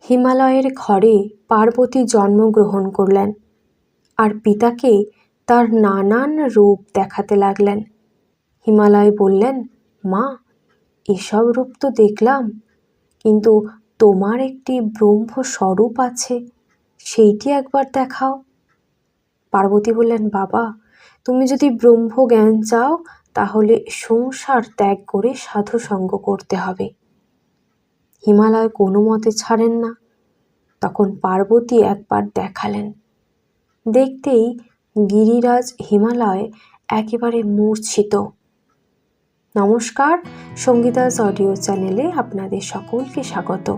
হিমালয়ের ঘরে পার্বতী জন্মগ্রহণ করলেন আর পিতাকে তার নানান রূপ দেখাতে লাগলেন। হিমালয় বললেন, মা, এসব রূপ তো দেখলাম, কিন্তু তোমার একটি ব্রহ্ম স্বরূপ আছে, সেইটি একবার দেখাও। পার্বতী বললেন, বাবা, তুমি যদি ব্রহ্ম জ্ঞান চাও তাহলে সংসার ত্যাগ করে সাধুসঙ্গ করতে হবে। হিমালয় কোনো মতে ছাড়েন না। তখন পার্বতী একবার দেখালেন। দেখতেই গিরিরাজ হিমালয় একেবারে মূর্ছিত। নমস্কার, সঙ্গীতাস অডিও চ্যানেলে আপনাদের সকলকে স্বাগত।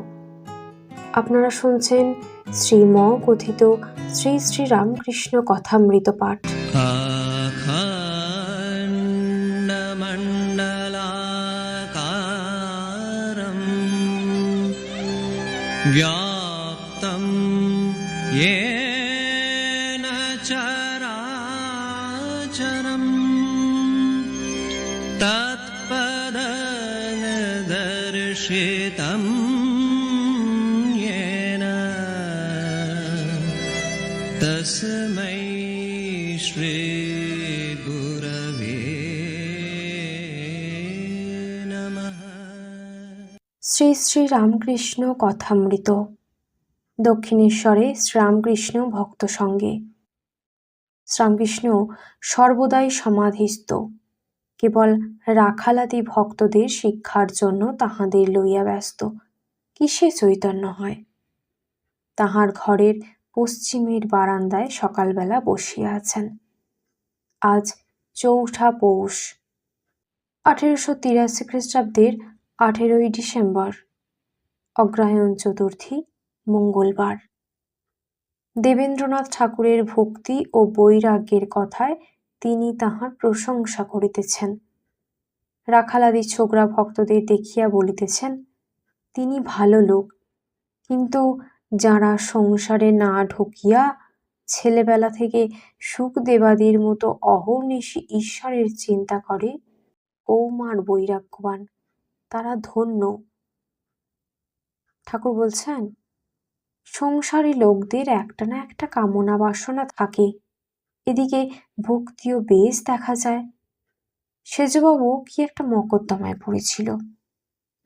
আপনারা শুনছেন শ্রীম কথিত শ্রী শ্রী রামকৃষ্ণ কথামৃত পাঠ। व्याप्तं येन चराचरं तत्पददर्शितं येन तस्मै श्रीगुरवे नमः। শ্রী শ্রী রামকৃষ্ণ কথামৃত। দক্ষিণেশ্বরে শ্রীরামকৃষ্ণ ভক্ত সঙ্গে। শ্রীরামকৃষ্ণ সর্বদাই সমাধিস্থ, কেবল রাখালাদি ভক্তদের শিক্ষার জন্য তাহাদের লইয়া ব্যস্ত। কিসে চৈতন্য হয়? তাহার ঘরের পশ্চিমের বারান্দায় সকালবেলা বসিয়া আছেন। আজ ৪ঠা পৌষ, 1883 খ্রিস্টাব্দের 18ই ডিসেম্বর, অগ্রহায়ণ চতুর্থী, মঙ্গলবার। দেবেন্দ্রনাথ ঠাকুরের ভক্তি ও বৈরাগ্যের কথায় তিনি তাহার প্রশংসা করিতেছেন। রাখালাদি ছোকরা ভক্তদের দেখিয়া বলিতেছেন, তিনি ভালো লোক, কিন্তু যারা সংসারে না ঢুকিয়া ছেলেবেলা থেকে সুখদেবাদির মতো অহর্নিশি ঈশ্বরের চিন্তা করে কৌমার বৈরাগ্যবান, তারা ধন্য। ঠাকুর বলছেন, সংসারী লোকদের একটা না একটা কামনা বাসনা থাকে, এদিকে ভক্তিও বেশ দেখা যায়। সেজবাবু কি একটা মকদ্দমায় পড়েছিল।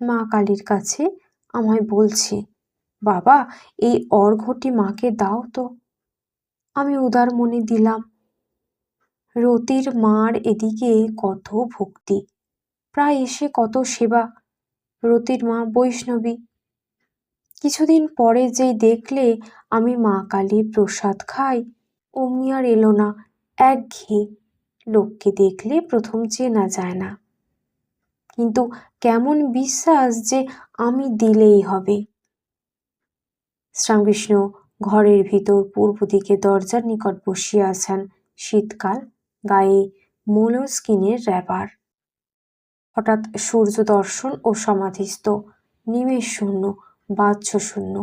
মা কালীর কাছে আমায় বলছে, বাবা, এই অর্ঘ্যটি মাকে দাও তো। আমি উদার মনে দিলাম। রতির মার এদিকে কত ভক্তি, প্রায় এসে কত সেবা। রতির মা বৈষ্ণবী। কিছুদিন পরে যেই দেখলে আমি মা কালীর প্রসাদ খাই, অমনি আর এলো না, একঘেয়ে। লোককে দেখলে প্রথম চেনা যায় না, কিন্তু কেমন বিশ্বাস যে আমি দিলেই হবে। শ্রীরামকৃষ্ণ ঘরের ভিতর পূর্ব দিকে দরজার নিকট বসিয়া আছেন। শীতকাল, গায়ে মোলস্কিনের র্যাপার। হঠাৎ সূর্য দর্শন ও সমাধিস্থ, নিমেষ শূন্য, বাহ্য শূন্য।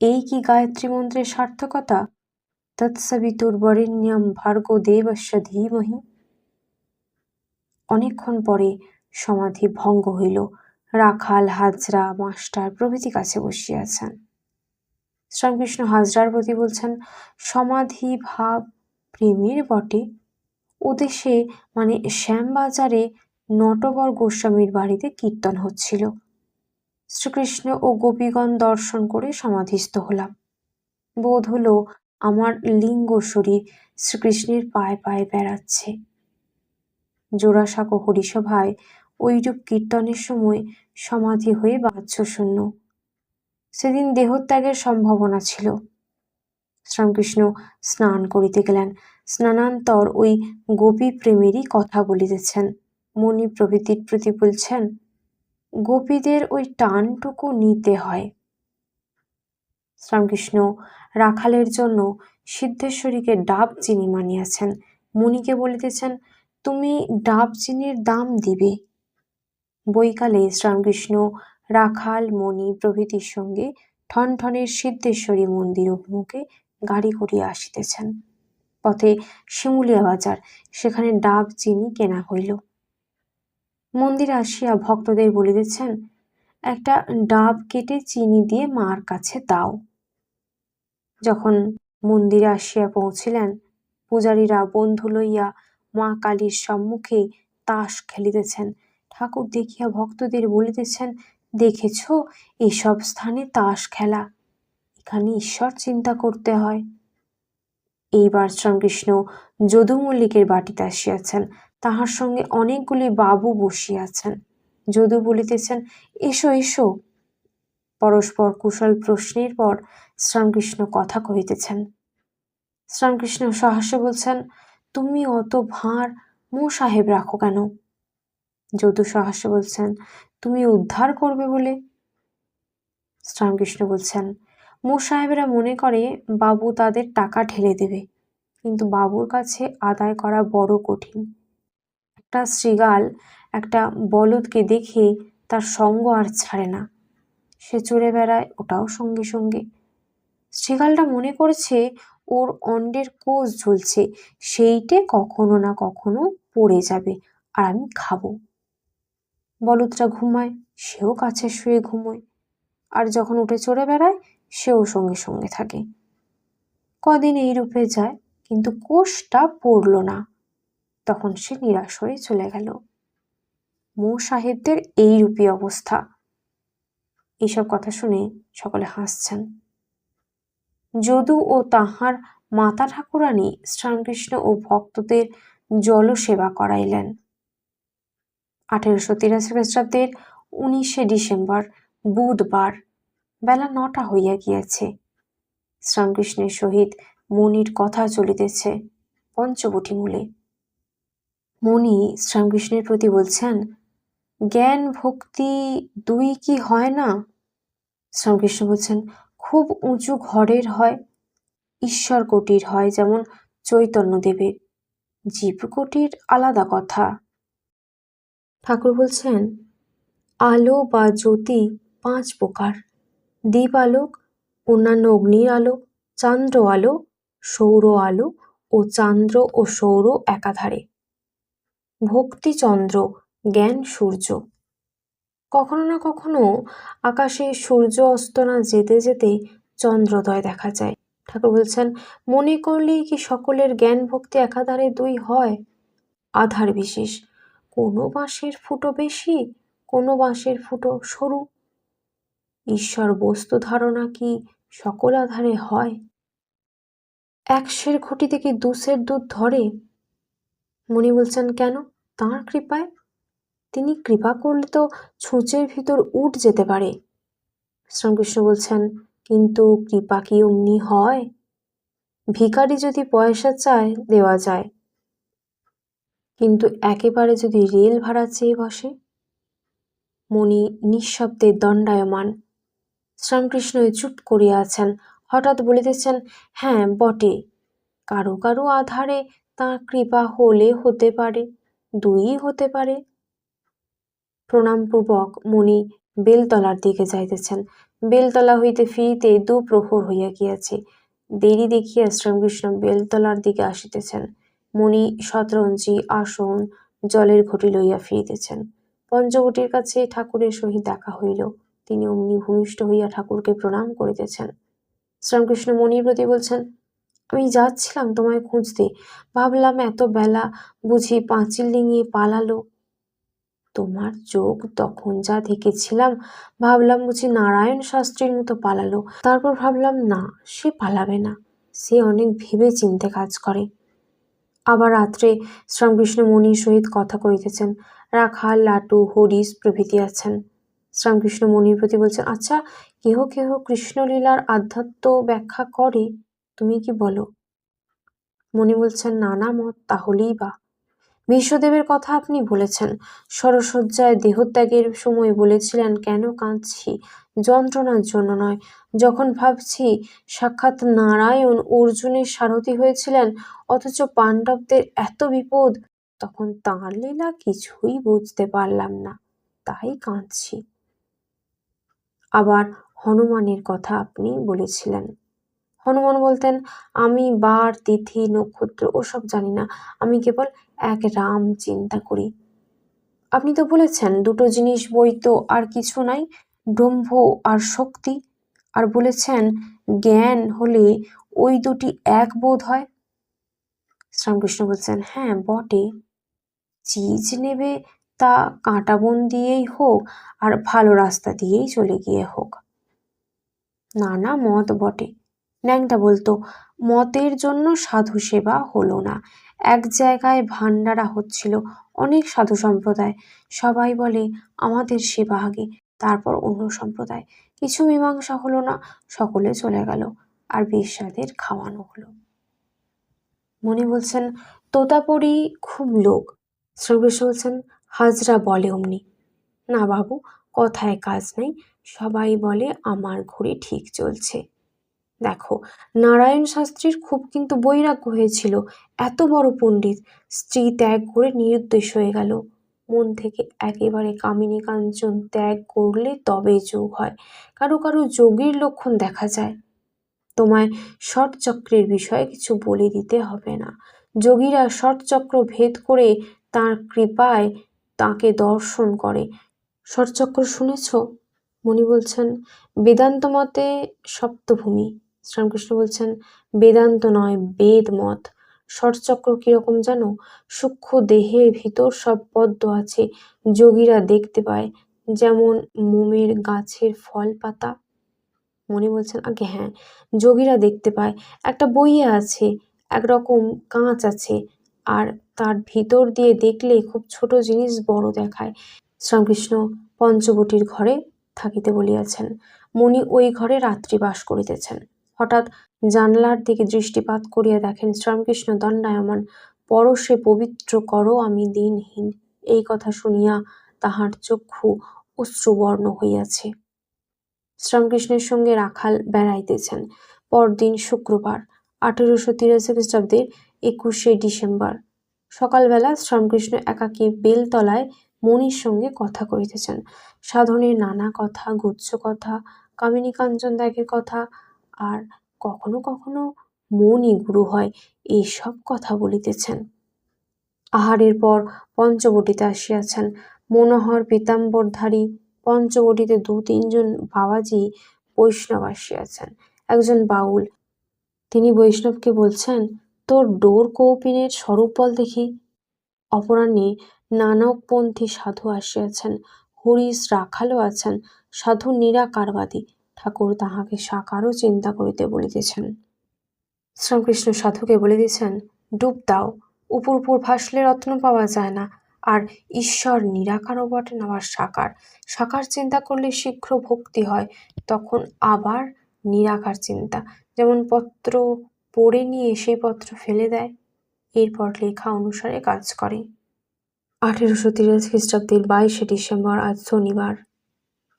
এই কি গায়ত্রী মন্ত্রের সার্থকতা? তৎসবিতুর্বরেণ্যম ভার্গো দেবস্য ধীমহি। অনেকক্ষণ পরে সমাধি ভঙ্গ হইল। রাখাল, হাজরা, মাস্টার প্রভৃতি কাছে বসিয়াছেন। শ্রীরামকৃষ্ণ হাজরার প্রতি বলছেন, সমাধি ভাব প্রেমের বটে। ওদেশে মানে শ্যামবাজারে নটবর গোস্বামীর বাড়িতে কীর্তন হচ্ছিল। শ্রীকৃষ্ণ ও গোপীগণ দর্শন করে সমাধিস্থ হলাম। বোধ হলো আমার লিঙ্গ শরীর শ্রীকৃষ্ণের পায়ে পায়ে বেড়াচ্ছে। জোড়াসাঁকো হরিসভায় ওইরূপ কীর্তনের সময় সমাধি হয়ে বাহ্য শূন্য। সেদিন দেহত্যাগের সম্ভাবনা ছিল। শ্রীরামকৃষ্ণ স্নান করিতে গেলেন। স্নানান্তর ওই গোপী প্রেমেরই কথা বলিতেছেন। মণি প্রভৃতির প্রতি বলছেন, গোপীদের ওই টানটুকু নিতে হয়। শ্রীরামকৃষ্ণ রাখালের জন্য সিদ্ধেশ্বরীকে ডাব চিনি মানিয়াছেন। মুনিকে বলিতেছেন, তুমি ডাব চিনির দাম দিবে। বৈকালে শ্রীরামকৃষ্ণ রাখাল, মণি প্রভৃতির সঙ্গে ঠনঠনের সিদ্ধেশ্বরী মন্দির অভিমুখে গাড়ি করিয়া আসিতেছেন। পথে শিমুলিয়া বাজার, সেখানে ডাব চিনি কেনা হইল। মন্দিরে আসিয়া ভক্তদের বলিতেছেন, একটা ডাব কেটে চিনি দিয়ে মার কাছে দাও। যখন মন্দিরে আসিয়া পৌঁছিলেন, পূজারীরা বন্ধু লইয়া মা কালীর সম্মুখে তাস খেলিতেছেন। ঠাকুর দেখিয়া ভক্তদের বলিতেছেন, দেখেছ, এসব স্থানে তাস খেলা, এখানে ঈশ্বর চিন্তা করতে হয়। এইবার শ্রীকৃষ্ণ যদু মল্লিকের বাটিতে আসিয়াছেন, তাহার সঙ্গে অনেকগুলি বাবু বসিয়াছেন। যদু বলিতেছেন, এসো এসো। পরস্পর কুশল প্রশ্নের পর শ্রীকৃষ্ণ কথা কহিতেছেন। শ্রীকৃষ্ণ সহাস্যে বলছেন, তুমি অত ভাঁড় মো সাহেব রাখো কেন? যদু সহাস্যে বলছেন, তুমি উদ্ধার করবে বলে। শ্রীকৃষ্ণ বলছেন, মো সাহেবেরা মনে করে বাবু তাদের টাকা ঢেলে দেবে, কিন্তু বাবুর কাছে আদায় করা বড় কঠিন। একটা শৃগাল একটা বলদকে দেখে তার সঙ্গ আর ছাড়ে না, সে চড়ে বেড়ায় ওটাও সঙ্গে সঙ্গে। শৃগালটা মনে করছে ওর অন্ডের কোষ ঝুলছে, সেইটে কখনো না কখনো পড়ে যাবে আর আমি খাবো। বলদটা ঘুমায়, সেও কাছে শুয়ে ঘুমোয়, আর যখন উঠে চড়ে বেড়ায় সেও সঙ্গে সঙ্গে থাকে। কদিন এই রূপে যায়, কিন্তু কোষটা পড়ল না। তখন সে নিরাশ হয়ে চলে গেল। মো সাহেবদের এই রূপী অবস্থা। এইসব কথা শুনে সকলে হাসছেন। যদু ও তাহার মাতা ঠাকুরানী শ্রীকৃষ্ণ ও ভক্তদের জলসেবা করাইলেন। 1883 খ্রিস্টাব্দের 19শে ডিসেম্বর বুধবার বেলা 9টা হইয়া গিয়াছে। শ্রীকৃষ্ণের সহিত মণির কথা চলিতেছে পঞ্চবটী মূলে। মণি শ্রীকৃষ্ণের প্রতি বলছেন, জ্ঞান ভক্তি দুই কি হয় না? শ্রীকৃষ্ণ বলছেন, খুব উঁচু ঘরের হয়, ঈশ্বর কোটির হয়, যেমন চৈতন্যদেবের। জীব কোটির আলাদা কথা। ঠাকুর বলছেন, আলো বা জ্যোতি 5 প্রকার: দীপ আলোক, অন্যান্য অগ্নির আলো, চান্দ্র আলো, সৌর আলো ও চান্দ্র ও সৌর একাধারে। ভক্তি চন্দ্র, জ্ঞান সূর্য। কখনো না কখনো আকাশে সূর্য অস্ত না যেতে যেতে চন্দ্রোদয় দেখা যায়। ঠাকুর বলছেন, মনে করলেই কি সকলের জ্ঞান ভক্তি একাধারে 2 হয়? আধার বিশেষ, কোনো বাঁশের ফুটো বেশি, কোনো বাঁশের ফুটো সরু। ঈশ্বর বস্তু ধারণা কি সকল আধারে হয়? 1 সের ঘটি থেকে 2 সের দুধ ধরে? মনি বলছেন, কেন? তাঁর কৃপায়। তিনি কৃপা করলে তো ছুঁচের ভিতর উঠ যেতে পারে। শ্রীকৃষ্ণ বলছেন, কিন্তু কৃপা কি অমনি হয়? ভিখারি যদি পয়সা চায় দেওয়া যায়, কিন্তু একেবারে যদি রেল ভাড়া চেয়ে বসে? মনি নিঃশব্দে দণ্ডায়মান। শ্রীকৃষ্ণ চুপ করিয়া আছেন। হঠাৎ বলিতেছেন, হ্যাঁ বটে, কারো কারো আধারে তাঁর কৃপা হলে হতে পারে, 2ই হতে পারে। প্রণামপূর্বক মণি বেলতলার দিকে যাইতেছেন। বেলতলা হইতে ফিরিতে 2 প্রহর হইয়া গিয়াছে। দেরি দেখিয়া শ্রীকৃষ্ণ বেলতলার দিকে আসিতেছেন। মণি শতরঞ্জি, আসন, জলের ঘটি লইয়া ফিরিতেছেন। পঞ্চবটীর কাছে ঠাকুরের সহিত দেখা হইল। তিনি অমনি ভূমিষ্ঠ হইয়া ঠাকুরকে প্রণাম করিতেছেন। শ্রীকৃষ্ণ মণির প্রতি বলছেন, আমি যাচ্ছিলাম তোমায় খুঁজতে, ভাবলাম এত বেলা বুঝি পাঁচিল ডিঙিয়ে পালালো। তোমার চোখ তখন যা দেখেছিলাম, ভাবলাম বুঝি নারায়ণ শাস্ত্রীর মতো পালালো। তারপর ভাবলাম না, সে পালাবে না, সে অনেক ভেবে চিন্তে কাজ করে। আবার রাত্রে শ্রীকৃষ্ণ মণির সহিত কথা কইতেছেন। রাখাল, লাটু, হরিশ প্রভৃতি আছেন। শ্রীকৃষ্ণ মণির প্রতি বলছেন, আচ্ছা, কেহ কেহ কৃষ্ণলীলার আধ্যাত্ম ব্যাখ্যা করে, তুমি কি বলো? মণি বলছেন, নানা মত, তাহলেই বা। বিশ্বদেবের কথা আপনি বলেছেন, সরসজ্জায় দেহত্যাগের সময় বলেছিলেন, কেন কাঁদছি? যন্ত্রণার জন্য নয়। যখন ভাবছি সাক্ষাৎ নারায়ণ অর্জুনের সারথি হয়েছিলেন, অথচ পাণ্ডবদের এত বিপদ, তখন তাঁর লীলা কিছুই বুঝতে পারলাম না, তাই কাঁদছি। আবার হনুমানের কথা আপনি বলেছিলেন। হনুমান বলতেন, আমি বার, তিথি, নক্ষত্র ওসব জানি না, আমি কেবল এক রাম চিন্তা করি। আপনি তো বলেছেন 2টো জিনিস বই তো আর কিছু নাই, ব্রহ্ম আর শক্তি, আর বলেছেন জ্ঞান হলে ওই দুটি এক বোধ হয়। শ্রীরামকৃষ্ণ বলছেন, হ্যাঁ বটে, চিজ নেবে তা কাঁটা বন দিয়েই হোক আর ভালো রাস্তা দিয়েই চলে গিয়ে হোক। নানা মত বটে। ন্যাংটা বলতো, মতের জন্য সাধু সেবা হলো না। এক জায়গায় ভান্ডারা হচ্ছিল, অনেক সাধু সম্প্রদায়, সবাই বলে আমাদের সেবা আগে, তারপর অন্য সম্প্রদায়। কিছু মীমাংসা হলো না, সকলে চলে গেল, আর বেশ্যাদের খাওয়ানো হলো। মনি বলছেন, তোতাপুরি খুব লোক। শ্রীকৃষ্ণ বলছেন, হাজরা বলে অমনি। না বাবু, কথায় কাজ নেই, সবাই বলে আমার ঘড়ি ঠিক চলছে। দেখো, নারায়ণ শাস্ত্রীর খুব কিন্তু বৈরাগ্য হয়েছিল, এত বড় পণ্ডিত, স্ত্রী ত্যাগ করে নিরুদ্দেশ হয়ে গেল। মন থেকে একেবারে কামিনী কাঞ্চন ত্যাগ করলে তবে যোগ হয়। কারো কারো যোগীর লক্ষণ দেখা যায়। তোমায় ষটচক্রের বিষয়ে কিছু বলে দিতে হবে না। যোগীরা ষটচক্র ভেদ করে তাঁর কৃপায় তাকে দর্শন করে। ষটচক্র শুনেছ? মনি বলছেন, বেদান্ত মতে সপ্তভূমি। শ্রীরামকৃষ্ণ বলছেন, বেদান্ত নয়, বেদ মত। ষটচক্র কিরকম জানো? সূক্ষ্ম দেহের ভিতর সব পদ্ম আছে, যোগীরা দেখতে পায়, যেমন মোমের গাছের ফল পাতা। মনি বলছেন, আগে হ্যাঁ, যোগীরা দেখতে পায়। একটা বইয়ে আছে, একরকম কাঁচ আছে, আর তার ভিতর দিয়ে দেখলে খুব ছোট জিনিস বড় দেখায়। শ্রীরামকৃষ্ণ পঞ্চবটির ঘরে থাকিতে বলিয়াছেন। মনি ওই ঘরে রাত্রি বাস করিতেছেন। হঠাৎ জানলার দিকে দৃষ্টিপাত করিয়া দেখেন শ্রীরামকৃষ্ণ দণ্ডায়মান। পরশে পবিত্র করো আমি দিনহীন, এই কথা শুনিয়া তাহার চক্ষু অশ্রুবর্ণ হইয়াছে। শ্রীরামকৃষ্ণের সঙ্গে রাখাল বেড়াইতেছেন। পরদিন শুক্রবার, 1883 খ্রিস্টাব্দের 21শে ডিসেম্বর। সকালবেলা শ্রীরামকৃষ্ণ একাকী বেলতলায় মনির সঙ্গে কথা কহিতেছেন। সাধনের নানা কথা, গুচ্ছ কথা, কামিনী কাঞ্চন ত্যাগের কথা, আর কখনো কখনো মনই গুরু হয়, এইসব কথা বলিতেছেন। আহারের পর পঞ্চবটিতে আসিয়াছেন। মনোহর পীতাম্বরধারী পঞ্চবটিতে 2-3 জন বাবাজি বৈষ্ণব আসিয়াছেন। একজন বাউল, তিনি বৈষ্ণবকে বলছেন, তোর ডোর কৌপিনের স্বরূপ বল দেখি। অপরাহ্নে নানকপন্থী সাধু আসিয়াছেন। হরিশ রাখালও আছেন। সাধু নিরাকারবাদী, ঠাকুর তাহাকে সাকারও চিন্তা করিতে বলিতেছেন। শ্রীরামকৃষ্ণ সাধুকে বলিতেছেন, ডুব দাও, উপর উপর ভাসলে রত্ন পাওয়া যায় না, আর ঈশ্বর নিরাকারও বটেন আবার সাকার। সাকার চিন্তা করলে শীঘ্র ভক্তি হয়, তখন আবার নিরাকার চিন্তা, যেমন পত্র পড়ে নিয়ে সেই পত্র ফেলে দেয়, এরপর লেখা অনুসারে কাজ করে। 1883 খ্রিস্টাব্দের 22শে ডিসেম্বর, আজ শনিবার।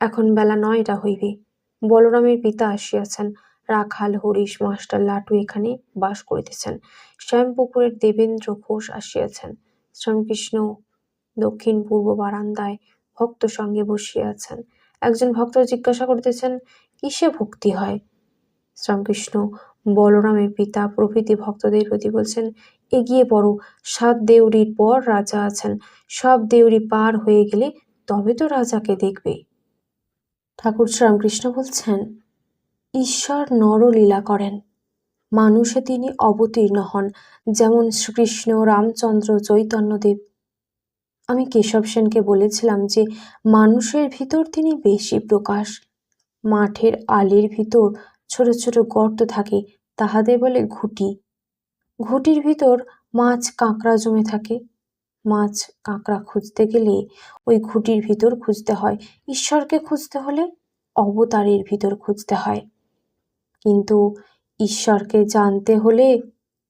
এখন বেলা 9টা হইবে। বলরামের পিতা আসিয়াছেন। রাখাল, হরিশ, মাস্টার লাটু এখানে বাস করিতেছেন। শ্যামপুকুরের দেবেন্দ্র ঘোষ আসিয়াছেন। শ্রীরামকৃষ্ণ দক্ষিণ পূর্ব বারান্দায় ভক্ত সঙ্গে বসিয়া আছেন। একজন ভক্ত জিজ্ঞাসা করিতেছেন, কিসে ভক্তি হয়? শ্রীরামকৃষ্ণ বলরামের পিতা প্রভৃতি ভক্তদের প্রতি বলছেন, এগিয়ে পড়ো, 7 দেউড়ির পর রাজা আছেন, সব দেউড়ি পার হয়ে গেলে তবে তো রাজাকে দেখবে। ঠাকুর শ্রীরামকৃষ্ণ বলছেন, ঈশ্বর নরলীলা করেন, মানুষে তিনি অবতীর্ণ হন, যেমন শ্রীকৃষ্ণ, রামচন্দ্র, চৈতন্যদেব। আমি কেশব সেনকে বলেছিলাম যে মানুষের ভিতর তিনি বেশি প্রকাশ। মাঠের আলির ভিতর ছোট ছোট গর্ত থাকে, তাহাদের বলে ঘুঁটি। ঘুঁটির ভিতর মাছ কাঁকড়া জমে থাকে। মাছ কাঁকড়া খুঁজতে গেলে ওই ঘুঁটির ভিতর খুঁজতে হয়, ঈশ্বরকে খুঁজতে হলে অবতারের ভিতর খুঁজতে হয়। কিন্তু ঈশ্বরকে জানতে হলে,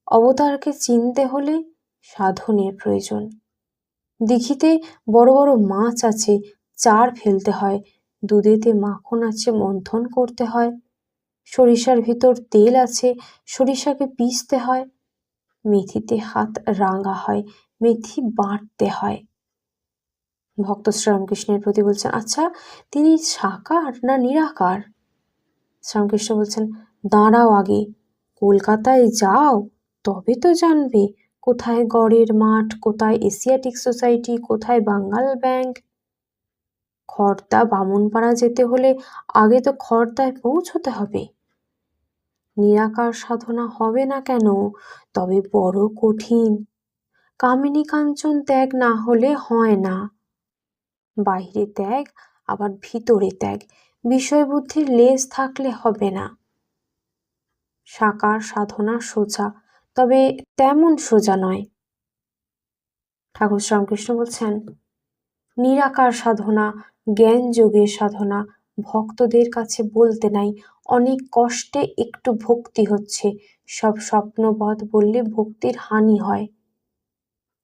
অবতারকে চিনতে হলে সাধনের প্রয়োজন। দিঘিতে বড় বড় মাছ আছে, চার ফেলতে হয়। দুধেতে মাখন আছে, মন্থন করতে হয়। সরিষার ভিতর তেল আছে, সরিষাকে পিষতে হয়। মেথিতে হাত রাঙা হয়, মেথি বাটতে হয়। ভক্ত শ্রীরামকৃষ্ণের প্রতি বলছেন, আচ্ছা তিনি সাকার না নিরাকার? শ্রীরামকৃষ্ণ বলছেন, দাঁড়াও আগে, কলকাতায় যাও, তবে তো জানবে কোথায় গড়ের মাঠ, কোথায় এশিয়াটিক সোসাইটি, কোথায় বাঙ্গাল ব্যাংক। খর্দা বামুনপাড়া যেতে হলে আগে তো খর্দায় পৌঁছতে হবে। নিরাকার সাধনা হবে না কেন, তবে বড় কঠিন। কামিনী কাঞ্চন ত্যাগ না হলে হয় না। বাইরে ত্যাগ, আবার ভিতরে ত্যাগ, বিষয় বুদ্ধির লেজ থাকলে হবে না। সাকার সাধনা সোজা, তবে তেমন সোজা নয়। ঠাকুর শ্রীরামকৃষ্ণ বলছেন, নিরাকার সাধনা, জ্ঞান যোগের সাধনা ভক্তদের কাছে বলতে নাই, অনেক কষ্টে একটু ভক্তি হচ্ছে, সব স্বপ্নবধ বললে ভক্তির হানি হয়।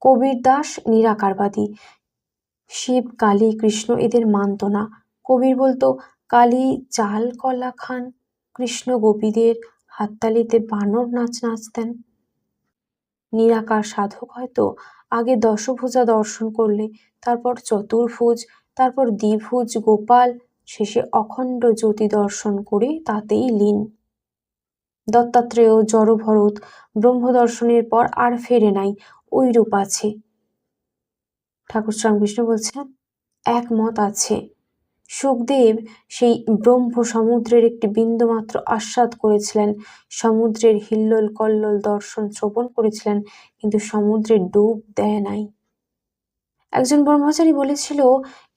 কবির দাস নিরাকারবাদী, শিব কালী কৃষ্ণ এদের মানত না। কবির বলতো, কালী চাল কলা খান, কৃষ্ণ গোপীদের হাততালিতে বানর নাচ নাচতেন। নিরাকার সাধক হয়তো আগে দশভুজা দর্শন করলে, তারপর চতুর্ভুজ, তারপর দ্বিভুজ গোপাল, শেষে অখণ্ড জ্যোতি দর্শন করে তাতেই লীন। দত্তাত্রেয় জড়ভরত ব্রহ্ম দর্শনের পর আর ফেরে নাই, ওই রূপ আছে। ঠাকুর শ্রীরামকৃষ্ণ বলছেন, একমত আছে। সুখদেব সেই ব্রহ্ম সমুদ্রের একটি বিন্দুমাত্র আস্বাদ করেছিলেন, সমুদ্রের হিল্লোল কল্লোল দর্শন শ্রবণ করেছিলেন, কিন্তু সমুদ্রে ডুব দেয় নাই। একজন ব্রহ্মচারী বলেছিল,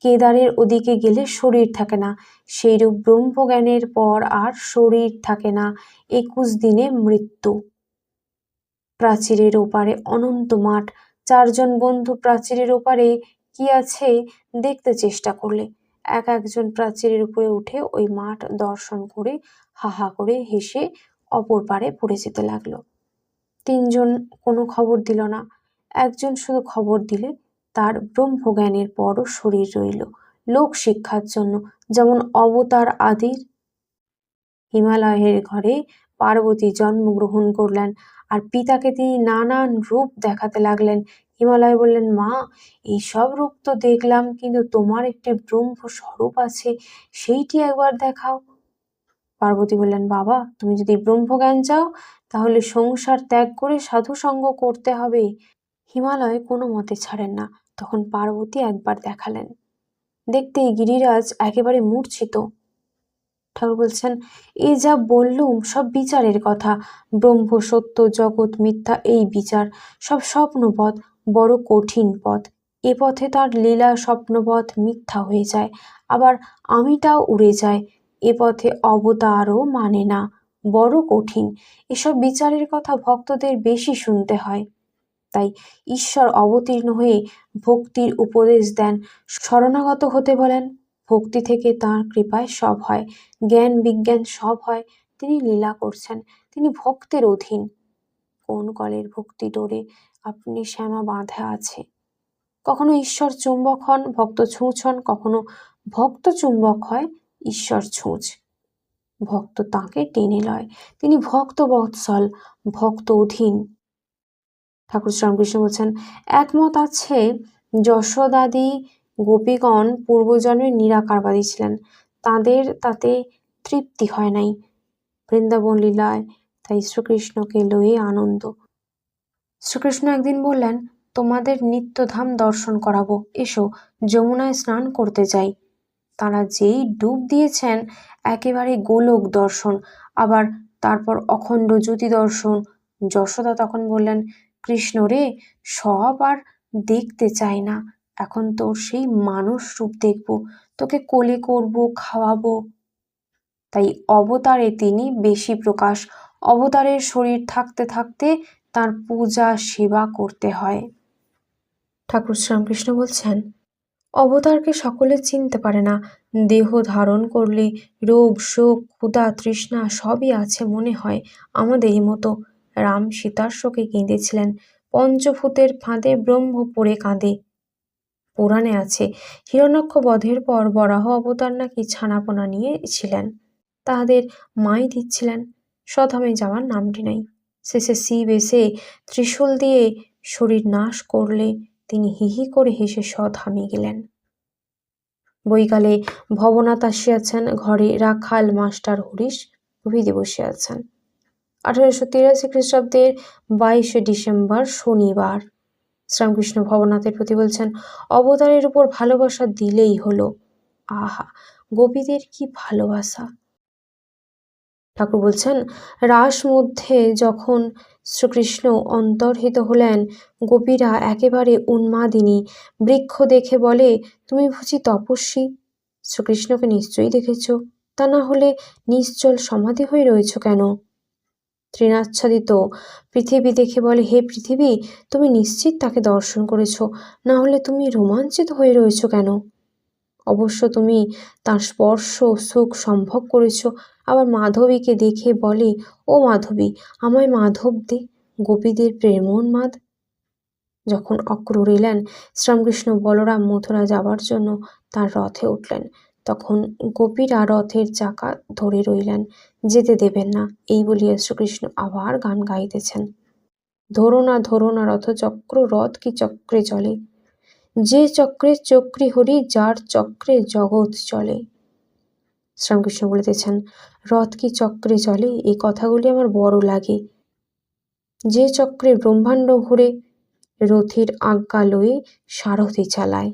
কেদারের ওদিকে গেলে শরীর থাকে না, সেইরূপ ব্রহ্মজ্ঞানের পর আর শরীর থাকে না, 21 দিনে মৃত্যু। প্রাচীরের ওপারে অনন্ত মাঠ, 4 জন বন্ধু প্রাচীরের ওপারে কি আছে দেখতে চেষ্টা করলে একজন প্রাচীরের উপরে উঠে ওই মাঠ দর্শন করে হাহা করে হেসে অপর পারে পড়ে যেতে লাগলো। 3 জন কোনো খবর দিল না, একজন শুধু খবর দিলে তার ব্রহ্মজ্ঞানের পরও শরীর রইল, লোক শিক্ষার জন্য, যেমন অবতার আদির। হিমালয়ের ঘরে পার্বতী জন্মগ্রহণ করলেন, আর পিতাকে তিনি নানান রূপ দেখাতে লাগলেন। হিমালয় বললেন, মা, এইসব রূপ তো দেখলাম, কিন্তু তোমার একটি ব্রহ্ম স্বরূপ আছে, সেইটি একবার দেখাও। পার্বতী বললেন, বাবা, তুমি যদি ব্রহ্মজ্ঞান চাও তাহলে সংসার ত্যাগ করে সাধু সঙ্গ করতে হবে। হিমালয় কোনো মতে ছাড়েন না। তখন পার্বতী একবার দেখালেন, দেখতেই গিরিরাজ একেবারে মূর্ছিত। ঠাকুর বলছেন, এ যা বললুম সব বিচারের কথা, ব্রহ্ম সত্য, জগৎ মিথ্যা, এই বিচার সব স্বপ্নপথ, বড় কঠিন পথ। এ পথে তার লীলা স্বপ্নপথ মিথ্যা হয়ে যায়, আবার আমিটাও উড়ে যায়। এ পথে অবতারও মানে না, বড় কঠিন। এসব বিচারের কথা ভক্তদের বেশি শুনতে হয়। তাই ঈশ্বর অবতীর্ণ হয়ে ভক্তির উপদেশ দেন, শরণাগত হতে বলেন। ভক্তি থেকে তাঁর কৃপায় সব হয়, জ্ঞান বিজ্ঞান সব হয়। তিনি লীলা করছেন, তিনি ভক্তের অধীন। কোন কলের ভক্তি ডোরে আপনি শ্যামা বাঁধা আছে। কখনো ঈশ্বর চুম্বক হন, ভক্ত ছুঁচ হন, কখনো ভক্ত চুম্বক হয়, ঈশ্বর ছুঁচ। ভক্ত তাঁকে টেনে লয়, তিনি ভক্ত বৎসল, ভক্ত অধীন। ঠাকুর শ্রীরামকৃষ্ণ বলছেন, একমত আছে যশোদাদি গোপীগণ পূর্বজন্মের নিরাকারবাদী ছিলেন, তাদের তাতে তৃপ্তি হয় নাই। বৃন্দাবন লীলায় তাই শ্রীকৃষ্ণকে লয়ে আনন্দ। শ্রীকৃষ্ণ একদিন বললেন, তোমাদের নিত্যধাম দর্শন করাবো, এসো যমুনায় স্নান করতে যাই। তারা যেই ডুব দিয়েছেন একেবারে গোলক দর্শন, আবার তারপর অখণ্ড জ্যোতি দর্শন। যশোদা তখন বললেন, কৃষ্ণ রে, সব আর দেখতে চাই না, এখন তোর সেই মানুষ রূপ দেখব, তোকে কোলে করব, খাওয়াবো। তাই অবতারে তিনি বেশি প্রকাশ, অবতারের শরীর থাকতে থাকতে তার পূজা সেবা করতে হয়। ঠাকুর শ্রীরামকৃষ্ণ বলছেন, অবতারকে সকলে চিনতে পারে না, দেহ ধারণ করলে রোগ শোক ক্ষুধা তৃষ্ণা সবই আছে মনে হয় আমাদেরই মতো। রাম সীতার শোকে কেঁদেছিলেন, পঞ্চভূতের ফাঁদে ব্রহ্ম পড়ে কাঁদে। পুরাণে আছে, হিরণ্যাক্ষ বধের পর বরাহ অবতার নাকি ছানাপোনা নিয়ে ছিলেন, তাহাদের মাই দিচ্ছিলেন, স্বধামে যাওয়ার নামটি নাই। শেষে শিব এসে ত্রিশূল দিয়ে শরীর নাশ করলে তিনি হিহি করে হেসে স্বধামে গেলেন। বৈকালে ভবনাথ আসিয়াছেন, ঘরে রাখাল মাস্টার হরিশ প্রভৃতি বসে আছেন। 1883 খ্রিস্টাব্দের 22 ডিসেম্বর শনিবার। শ্রীরামকৃষ্ণ ভবনাথের প্রতি বলছেন, অবতারের উপর ভালোবাসা দিলেই হলো। আহা, গোপীদের কি ভালোবাসা! ঠাকুর বলছেন, রাস মধ্যে যখন শ্রীকৃষ্ণ অন্তর্হিত হলেন, গোপীরা একেবারে উন্মাদিনী। বৃক্ষ দেখে বলে, তুমি বুঝি তপস্বী? শ্রীকৃষ্ণকে নিশ্চয়ই দেখেছ, তা না হলে নিশ্চল সমাধি হয়ে রয়েছ কেন? তৃণাচ্ছাদিত পৃথিবী দেখে বলে, হে পৃথিবী, তুমি নিশ্চিত তাকে দর্শন করেছ, না হলে তুমি রোমাঞ্চিত হয়ে রয়েছ কেন? অবশ্য তুমি তার স্পর্শ সুখ সম্ভব করেছ। আবার মাধবীকে দেখে বলে, ও মাধবী, আমায় মাধব দে, গোপীদের প্রেমোন্মাদ। যখন অক্রূর এলেন, শ্রীরামকৃষ্ণ বলরাম মথুরা যাবার জন্য তার রথে উঠলেন, তখন গোপীরা রথের চাকা ধরে রইলেন, যেতে দেবেন না। এই বলিয়া শ্রীকৃষ্ণ আবার গান গাইতেছেন, ধরো না রথচক্র, রথ কি চক্রে চলে, যে চক্রে চক্রী হরি, যার চক্রে জগৎ চলে। শ্রীরামকৃষ্ণ বলিতেছেন, রথ কি চক্রে চলে, এই কথাগুলি আমার বড় লাগে। যে চক্রে ব্রহ্মাণ্ড ঘুরে, রথির আজ্ঞা লয়ে সারথি চালায়।